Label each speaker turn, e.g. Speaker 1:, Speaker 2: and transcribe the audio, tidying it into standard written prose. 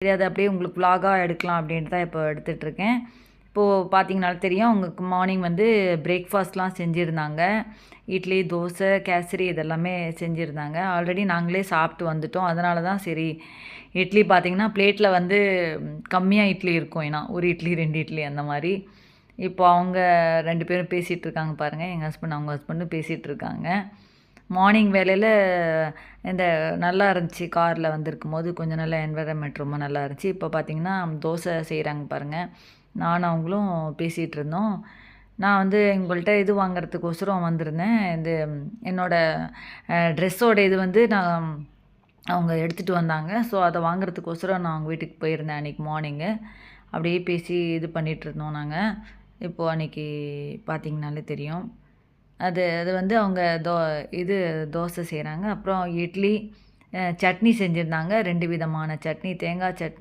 Speaker 1: சரி அதை அப்படியே உங்களுக்கு vlog-ஆ எடுக்கலாம் அப்படின்ட்டு தான் இப்போ எடுத்துகிட்ருக்கேன். இப்போது பார்த்தீங்கனாலும் தெரியும் அவங்களுக்கு மார்னிங் வந்து பிரேக்ஃபாஸ்ட்லாம் செஞ்சுருந்தாங்க. இட்லி, தோசை, கேசரி இதெல்லாமே செஞ்சுருந்தாங்க. ஆல்ரெடி நாங்களே சாப்பிட்டு வந்துட்டோம். அதனால தான் சரி இட்லி பார்த்தீங்கன்னா பிளேட்டில் வந்து கம்மியாக இட்லி இருக்கும். ஏன்னா 1 இட்லி 2 இட்லி அந்த மாதிரி. இப்போ அவங்க 2 பேரும் பேசிகிட்டு இருக்காங்க பாருங்கள். எங்கள் ஹஸ்பண்ட் அவங்க ஹஸ்பண்டும் பேசிகிட்டு இருக்காங்க. மார்னிங் வேளையில் இந்த நல்லா இருந்துச்சு காரில் வந்திருக்கும்போது கொஞ்சம் நல்லா என்வைரன்மெண்ட் ரொம்ப நல்லா இருந்துச்சு. இப்போ பார்த்தீங்கன்னா தோசை செய்கிறாங்க பாருங்கள். நானும் அவங்களும் பேசிகிட்டு இருந்தோம். நான் வந்து உங்கள்கிட்ட இது வாங்குறதுக்கோசரம் வந்திருந்தேன். இது என்னோடய ட்ரெஸ்ஸோட இது வந்து நான் அவங்க எடுத்துகிட்டு வந்தாங்க. ஸோ அதை வாங்குறதுக்கோசரம் நான் அவங்க வீட்டுக்கு போயிருந்தேன் அன்றைக்கி மார்னிங்கு. அப்படியே பேசி இது பண்ணிகிட்ருந்தோம் நாங்கள். இப்போது அன்றைக்கி பார்த்தீங்கனாலே தெரியும். அது அது வந்து அவங்க இது தோசை செய்கிறாங்க. அப்புறம் இட்லி, சட்னி செஞ்சுருந்தாங்க. 2 விதமான சட்னி, தேங்காய் சட்னி